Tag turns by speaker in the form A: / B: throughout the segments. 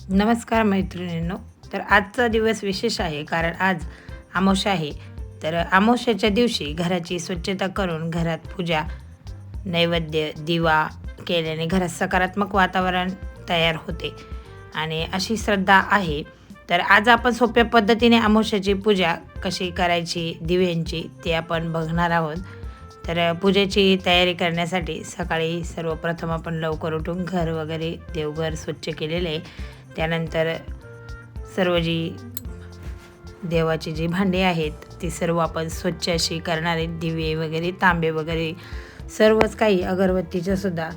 A: नमस्कार मैत्रिणींनो. तर आजचा दिवस विशेष आहे कारण आज अमावस्या आहे. तर अमावस्याच्या दिवशी घराची स्वच्छता करून घरात पूजा, नैवेद्य, दिवा केल्याने घरात सकारात्मक वातावरण तयार होते आणि अशी श्रद्धा आहे. तर आज आपण सोप्या पद्धतीने अमावस्याची पूजा कशी करायची, दिव्यांची ते आपण बघणार आहोत. तर पूजेची तयारी करण्यासाठी सकाळी सर्वप्रथम आपण लवकर उठून घर वगैरे देवघर स्वच्छ केलेले आहे. त्यानंतर सर्व देवाची जी भांडी आहेत ती सर्व आपण स्वच्छ अशी करणार आहेत. दिवे वगैरे, तांबे वगैरे सर्वच काही, अगरबत्तीच्या सुद्धा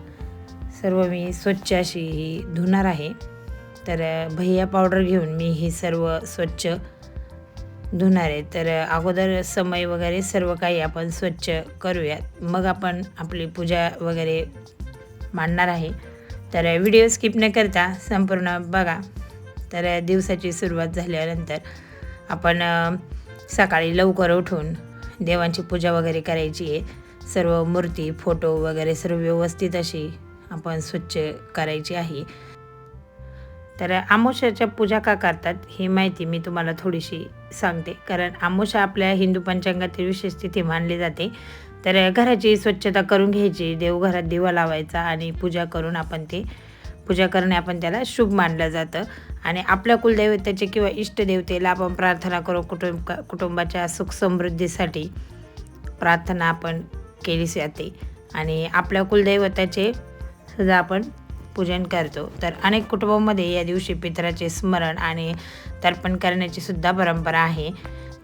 A: सर्व मी स्वच्छ अशी ही धुणार आहे. तर भैया पावडर घेऊन मी हे सर्व स्वच्छ धुणार आहे. तर अगोदर समय वगैरे सर्व काही आपण स्वच्छ करूयात, मग आपण आपली पूजा वगैरे मांडणार आहे. तर व्हिडिओ स्किप न करता संपूर्ण बघा. तर दिवसाची सुरुवात झाल्यानंतर आपण सकाळी लवकर उठून देवांची पूजा वगैरे करायची आहे. सर्व मूर्ती, फोटो वगैरे सर्व व्यवस्थित अशी आपण स्वच्छ करायची आहे. तर अमावस्याच्या पूजा का करतात ही माहिती मी तुम्हाला थोडीशी सांगते. कारण अमावस्या आपल्या हिंदू पंचांगातील विशेष तिथी मानली जाते. तर घराची स्वच्छता करून घ्यायची, देवघरात दिवा लावायचा आणि पूजा करून पूजा करणे आपण त्याला शुभ मानलं जातं. आणि आपल्या कुलदैवताचे किंवा इष्टदेवतेला आपण प्रार्थना करू, कुटुंबाच्या सुख समृद्धीसाठी प्रार्थना आपण केली जाते आणि आपल्या कुलदैवताचे सुद्धा आपण पूजन करतो. तर अनेक कुटुंबांमध्ये या दिवशी पितराचे स्मरण आणि तर्पण करण्याची सुद्धा परंपरा आहे.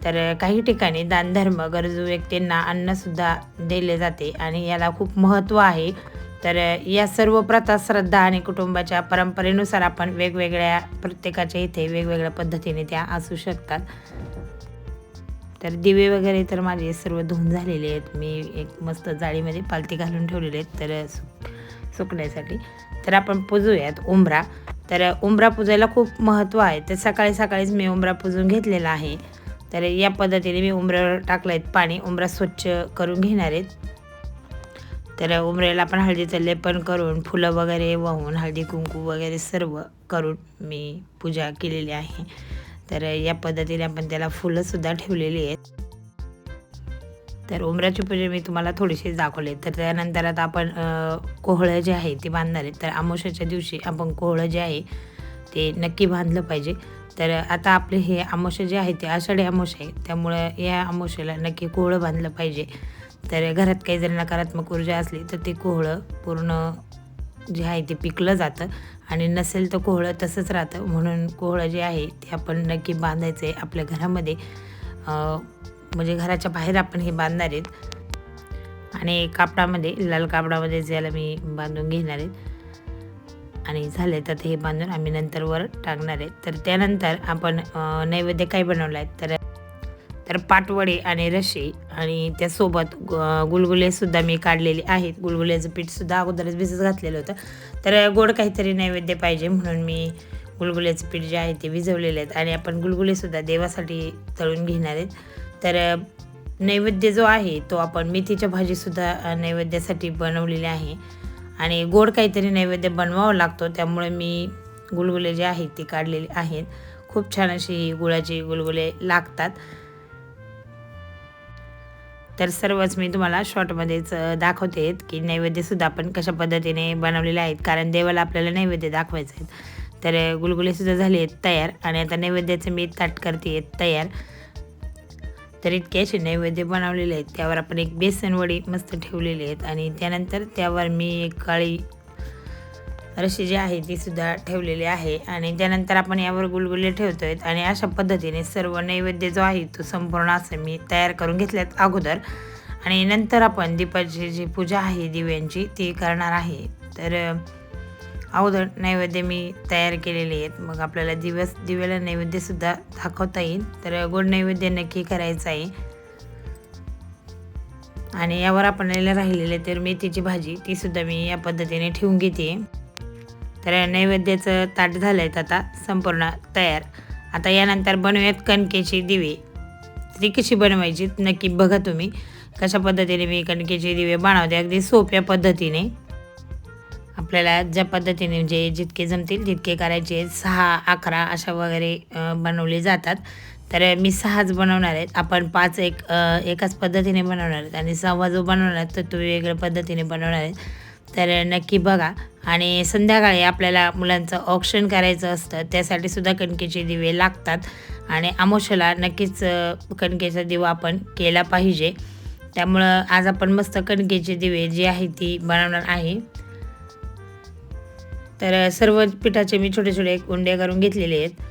A: तर काही ठिकाणी दानधर्म, गरजू व्यक्तींना अन्नसुद्धा दिले जाते आणि याला खूप महत्त्व आहे. तर या सर्व प्रथा, श्रद्धा आणि कुटुंबाच्या परंपरेनुसार आपण वेगवेगळ्या, प्रत्येकाच्या इथे वेगवेगळ्या पद्धतीने त्या असू शकतात. तर दिवे वगैरे तर माझे सर्व धुवून झालेले आहेत. मी एक मस्त जाळीमध्ये पालथी घालून ठेवलेले आहेत तर सुकण्यासाठी. तर आपण पूजूयात उंबरा. तर उंबरा पूजायला खूप महत्त्व आहे. तर सकाळीच मी उंबरा पूजून घेतलेला आहे. तर या पद्धतीने मी उंबऱ्यावर टाकलं आहेत पाणी. उंबरा स्वच्छ करून घेणार आहेत. तर उंबऱ्याला आपण हळदीचं लेपन करून, फुलं वगैरे वाहून, हळदी कुंकू वगैरे सर्व करून मी पूजा केलेली आहे. तर या पद्धतीने आपण त्याला फुलंसुद्धा ठेवलेली आहेत. तर उंबऱ्याची पूजा मी तुम्हाला थोडीशी दाखवली. तर त्यानंतर आता आपण कोहळं जे आहे ते बांधणार आहे. तर अमावस्याच्या दिवशी आपण कोहळं जे आहे ते नक्की बांधलं पाहिजे. तर आता आपले हे अमावस्या जे आहे ते आषाढी अमावस्या आहे, त्यामुळं या अमावस्येला नक्की कोहळं बांधलं पाहिजे. तर घरात काही जर नकारात्मक ऊर्जा असली तर ते कोहळं पूर्ण जे आहे ते पिकलं जातं आणि नसेल तर कोहळं तसंच राहतं. म्हणून कोहळं जे आहे ते आपण नक्की बांधायचं आहे आपल्या घरामध्ये. म्हणजे घराच्या बाहेर आपण हे बांधणार आहेत आणि कापडामध्ये, लाल कापडामध्ये याला मी बांधून घेणार आहेत आणि झाले तर हे बांधून आम्ही नंतर वर टाकणार आहेत. तर त्यानंतर आपण नैवेद्य काय बनवला आहे तर पाटवडी आणि रशी आणि त्यासोबत गुलगुलेसुद्धा मी काढलेले आहेत. गुलगुल्याचं पीठसुद्धा अगोदरच भिजत घातलेलं होतं. तर गोड काहीतरी नैवेद्य पाहिजे म्हणून मी गुलगुल्याचं पीठ जे आहे ते भिजवलेले आहेत आणि आपण गुलगुलेसुद्धा देवासाठी तळून घेणार आहेत. तर नैवेद्य जो आहे तो आपण मेथीच्या भाजीसुद्धा नैवेद्यासाठी बनवलेली आहे आणि गोड काहीतरी नैवेद्य बनवावं लागतो. त्यामुळे मी गुलगुले जे आहेत ते काढलेले आहेत. खूप छान अशी गुळाचे गुलगुले लागतात. तर सर्वच मी तुम्हाला शॉर्टमध्येच दाखवते की नैवेद्यसुद्धा आपण कशा पद्धतीने बनवलेले आहेत, कारण देवाला आपल्याला नैवेद्य दाखवायचे आहेत. तर गुलगुलेसुद्धा झाले आहेत तयार आणि आता नैवेद्याचं मी ताट करते तयार. तर इतके असे नैवेद्य बनवलेले आहेत. त्यावर आपण एक बेसन वडी मस्त ठेवलेली आहेत आणि त्यानंतर त्यावर मी एक काळी रशी जी आहे ती सुद्धा ठेवलेली आहे आणि त्यानंतर आपण यावर गुलगुले ठेवतो आहेत आणि अशा पद्धतीने सर्व नैवेद्य जो आहे तो संपूर्ण असं मी तयार करून घेतल्यात अगोदर. आणि नंतर आपण दीपाची जी पूजा आहे दिव्यांची ती करणार आहे. तर अगोदर नैवेद्य मी तयार केलेले आहेत, मग आपल्याला दिव्याला नैवेद्यसुद्धा दाखवता येईल. तर गोड नैवेद्य नक्की करायचं आहे. आणि यावर आपण राहिलेले तर मेथीची भाजी तीसुद्धा मी या पद्धतीने ठेवून घेते. तर नैवेद्याचं ताट झालं आहे आता संपूर्ण तयार. आता यानंतर बनवूयात कणकेची दिवे. ती कशी बनवायची नक्की बघा तुम्ही. कशा पद्धतीने मी कणकेचे दिवे बनवते, अगदी सोप्या पद्धतीने. आपल्याला ज्या पद्धतीने म्हणजे जितके जमतील तितके करायचे. 6, 11 अशा वगैरे बनवले जातात. तर मी 6च बनवणार आहेत. आपण 5 एकाच पद्धतीने बनवणार आहेत आणि 6वा जो बनवणार आहे तर तो वेगळ्या पद्धतीने बनवणार आहे. तर नक्की बघा. आणि संध्याकाळी आपल्याला मुलांचं औक्षण करायचं असतं, त्यासाठी सुद्धा कणकेचे दिवे लागतात आणि अमावास्येला नक्कीच कणकेचा दिवा आपण केला पाहिजे. त्यामुळं आज आपण मस्त कणकेचे दिवे जी आहे ती बनवणार आहे. तर सर्व पिठाचे मी छोटे छोटे उंडे करून घेतलेले आहेत.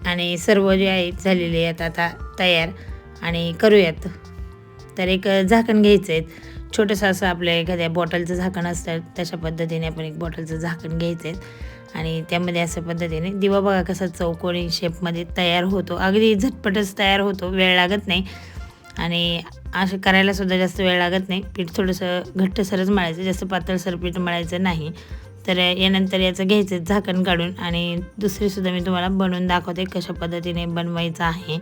A: आणि सर्व जे आहेत झालेले आहेत आता तयार आणि करूयात. तर एक झाकण घ्यायचं आहे. छोटंसं असं आपल्या एखाद्या बॉटलचं झाकण असतं तशा पद्धतीने आपण एक बॉटलचं झाकण घ्यायचं आहे आणि त्यामध्ये अशा पद्धतीने दिवा बघा कसा चौकोनी शेपमध्ये तयार होतो. अगदी झटपटच तयार होतो, वेळ लागत नाही आणि असं करायलासुद्धा जास्त वेळ लागत नाही. पीठ थोडंसं घट्टसरच मळायचं, जास्त पातळसर पीठ मळायचं नाही. तर यानंतर याचं घ्यायचं झाकण काढून आणि दुसरीसुद्धा मी तुम्हाला बनवून दाखवते कशा पद्धतीने बनवायचं आहे.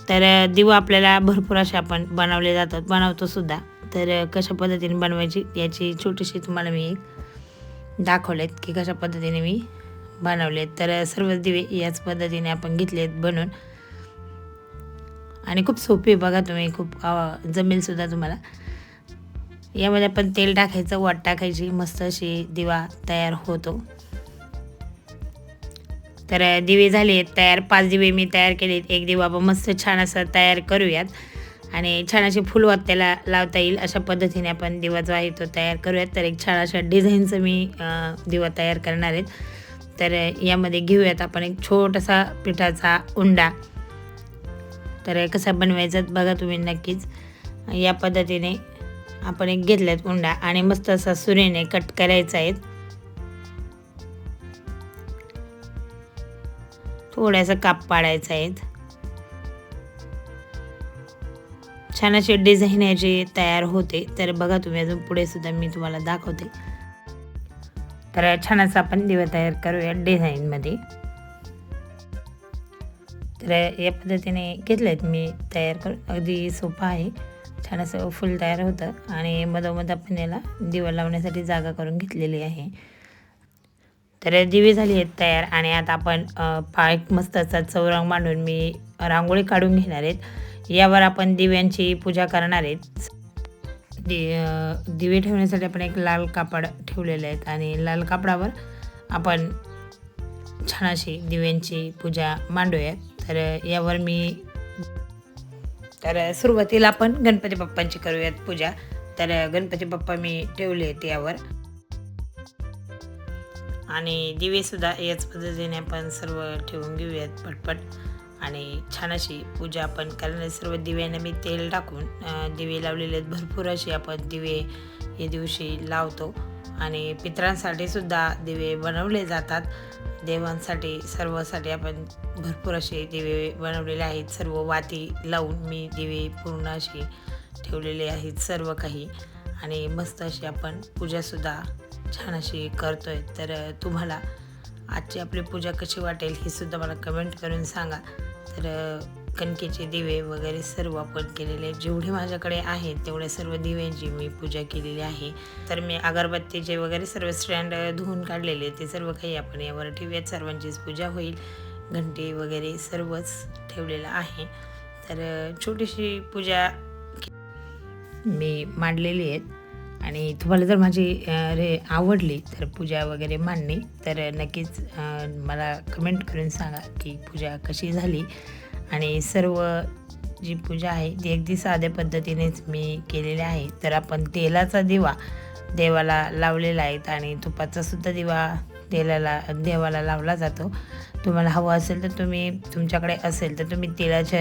A: तर दिवा आपल्याला भरपूर असे आपण बनवले जातात, बनवतो सुद्धा. तर कशा पद्धतीने बनवायची याची छोटीशी तुम्हाला मी एक दाखवलेत की कशा पद्धतीने मी बनवलेत. तर सर्व दिवे याच पद्धतीने आपण घेतलेत बनवून आणि खूप सोपी बघा तुम्ही, खूप जमेलसुद्धा तुम्हाला. यामध्ये आपण तेल टाकायचं, वाट टाकायची, मस्त अशी दिवा तयार होतो. तर दिवे झाले आहेत तयार. 5 दिवे मी तयार केलेत. एक दिवा आपण मस्त छान असं तयार करूयात आणि छान अशी फुलवात त्याला लावता येईल अशा पद्धतीने आपण दिवा जो आहे तो तयार करूयात. तर एक छान अशा डिझाईनचं मी दिवा तयार करणार आहेत. तर यामध्ये घेऊयात आपण एक छोटासा पिठाचा उंडा. तर कसा बनवायचा बघा तुम्ही नक्कीच. या पद्धतीने आपण एक घेतल्यात उंडा आणि मस्त असा सुरीने कट करायचा आहे. थोडासा काप पाडायचा आहे. छान अशी डिझाईन याची तयार होते. तर बघा तुम्ही, अजून पुढे सुद्धा मी तुम्हाला दाखवते. तर छान असं आपण दिवा तयार करूया डिझाईनमध्ये. तर या पद्धतीने घेतलेत मी तयार करून. अगदी सोपं आहे. छान असं फुल तयार होतं आणि मधोमध आपण याला दिवा लावण्यासाठी जागा करून घेतलेली आहे. तर दिवे झाली आहेत तयार आणि आता आपण एक मस्त असा चौरंग मांडून मी रांगोळी काढून घेणार आहेत. यावर आपण दिव्यांची पूजा करणार आहेत. दिवे ठेवण्यासाठी आपण एक लाल कापड ठेवलेले आहेत आणि लाल कापडावर आपण छान अशी दिव्यांची पूजा मांडूयात. तर यावर सुरुवातीला आपण गणपती बाप्पांची करूयात पूजा. तर गणपती बाप्पा मी ठेवले आहेत यावर आणि दिवेसुद्धा याच पद्धतीने आपण सर्व ठेवून घेऊयात पटपट आणि छान अशी पूजा आपण करणार. सर्व दिव्यांना मी तेल टाकून दिवे लावलेले आहेत. भरपूर असे आपण दिवे या दिवशी लावतो आणि पितरांसाठी सुद्धा दिवे बनवले जातात. देवांसाठी सर्वसाठी आपण भरपूर असे दिवे बनवलेले आहेत. सर्व वाती लावून मी दिवे पूर्ण अशी ठेवलेले आहेत सर्व काही आणि मस्त अशी आपण पूजासुद्धा छान अशी करतो आहे. तर तुम्हाला आजची आपली पूजा कशी वाटेल हे सुद्धा मला कमेंट करून सांगा. तर कणकेचे दिवे वगैरे सर्व आपण केलेले, जेवढे माझ्याकडे आहेत तेवढ्या सर्व दिव्यांची मी पूजा केलेली आहे. तर मी अगरबत्तीचे वगैरे सर्व स्टँड धुवून काढलेले, ते सर्व काही आपण यावर ठेवूयात. सर्वांचीच पूजा होईल. घंटी वगैरे सर्वच ठेवलेलं आहे. तर छोटीशी पूजा मी मांडलेली आहेत आणि तुम्हाला जर माझी आवडली तर पूजा वगैरे मांडणी तर नक्कीच मला कमेंट करून सांगा की पूजा कशी झाली. आणि सर्व जी पूजा आहे ती अगदी साध्या पद्धतीनेच मी केलेली आहे. तर आपण तेलाचा दिवा देवाला लावलेला आहे आणि तुपाचा सुद्धा दिवा देवाला लावला जातो. तुम्हाला हवं असेल तर तुम्ही, तुमच्याकडे असेल तर तुम्ही तेलाचा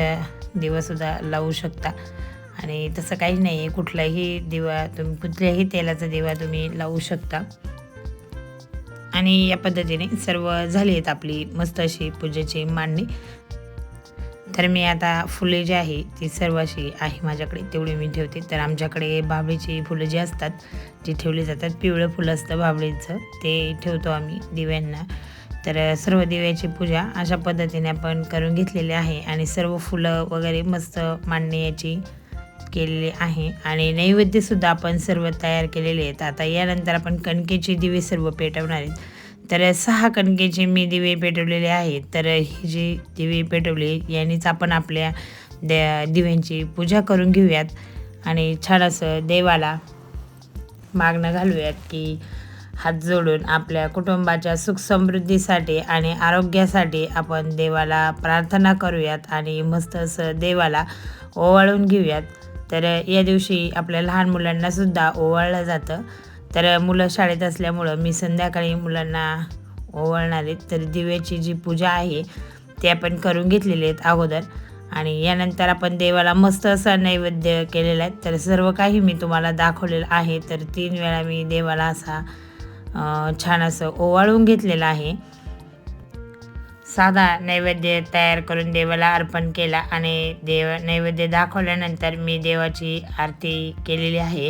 A: दिवासुद्धा लावू शकता आणि तसं काही नाही आहे. कुठल्याही तेलाचा दिवा तुम्ही लावू शकता. आणि या पद्धतीने सर्व झाली आहेत आपली मस्त अशी पूजेची मांडणी. तर मी आता फुले जी आहे ती सर्व अशी आहे माझ्याकडे, तेवढी मी ठेवते. तर आमच्याकडे बाभळीची फुलं जी असतात जी ठेवली जातात, पिवळं फुलं असतं बाभळीचं, ते ठेवतो आम्ही दिव्यांना. तर सर्व दिव्याची पूजा अशा पद्धतीने आपण करून घेतलेली आहे आणि सर्व फुलं वगैरे मस्त मांडणी याची केलेली आहे आणि नैवेद्यसुद्धा आपण सर्व तयार केलेले आहेत. आता यानंतर आपण कणकेचे दिवे सर्व पेटवणार आहेत. तर 6 कणकेचे मी दिवे पेटवलेले आहेत. तर ही जी दिवे पेटवले यांनीच आपण आपल्या दिव्यांची पूजा करून घेऊयात आणि छान असं देवाला मागणं घालूयात की हात जोडून आपल्या कुटुंबाच्या सुख समृद्धीसाठी आणि आरोग्यासाठी आपण देवाला प्रार्थना करूयात आणि मस्त असं देवाला ओवाळून घेऊयात. तर या दिवशी आपल्या लहान मुलांनासुद्धा ओवाळलं जातं. तर मुलं शाळेत असल्यामुळं मी संध्याकाळी मुलांना ओवाळणार आहे. तर दिव्याची जी पूजा आहे ती आपण करून घेतलेली आहेत अगोदर आणि यानंतर आपण देवाला मस्त असा नैवेद्य केलेला आहे. तर सर्व काही मी तुम्हाला दाखवलेलं आहे. तर 3 वेळा मी देवाला असा छान असं ओवाळून घेतलेलं आहे. साधा नैवेद्य तयार करून देवाला अर्पण केला आणि नैवेद्य दाखवल्यानंतर मी देवाची आरती केलेली आहे.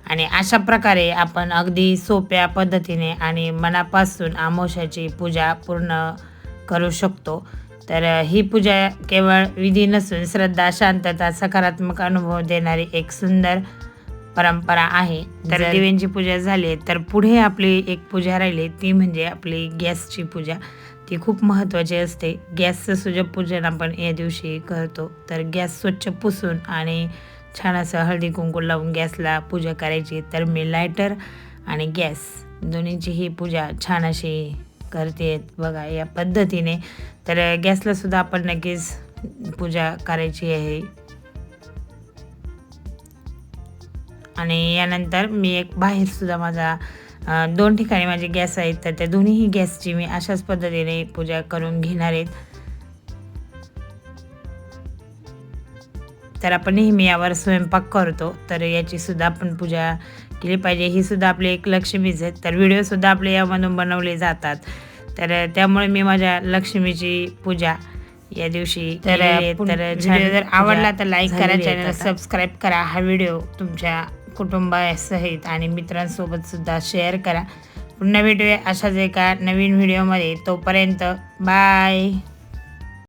A: आणि अशा प्रकारे आपण अगदी सोप्या पद्धतीने आणि मनापासून अमावास्येची पूजा पूर्ण करू शकतो. तर ही पूजा केवळ विधी नसून श्रद्धा, शांतता, सकारात्मक अनुभव देणारी एक सुंदर परंपरा आहे. तर दिव्यांची पूजा झाली तर पुढे आपली एक पूजा राहिली ती म्हणजे आपली गॅसची पूजा. ती खूप महत्त्वाची असते. गॅसचं सुद्धा पूजन आपण या दिवशी करतो. तर गॅस स्वच्छ पुसून आणि छान असं हळदी कुंकू लावून गॅसला पूजा करायची. तर मी लायटर आणि गॅस दोन्हीची ही पूजा छान अशी करते बघा या पद्धतीने. तर गॅसला सुद्धा आपण नक्कीच पूजा करायची आहे. आणि यानंतर मी एक बाहेरसुद्धा माझा 2 ठिकाणी माझे गॅस आहेत. तर त्या दोन्हीही गॅसची मी अशाच पद्धतीने पूजा करून घेणार आहेत. तर आपण नेहमी यावर स्वयंपाक करतो तर याचीसुद्धा आपण पूजा केली पाहिजे. ही सुद्धा आपली एक लक्ष्मीच आहे. तर व्हिडिओसुद्धा आपले यामधून बनवले जातात. तर त्यामुळे मी माझ्या लक्ष्मीची पूजा या दिवशी तर व्हिडिओ जर आवडला तर लाईक करा, चॅनल सबस्क्राईब करा. हा व्हिडिओ तुमच्या कुटुंबासहित आणि मित्रांसोबत सुद्धा शेअर करा. पुन्हा भेटूया अशाच एका नवीन व्हिडिओमध्ये. तोपर्यंत बाय.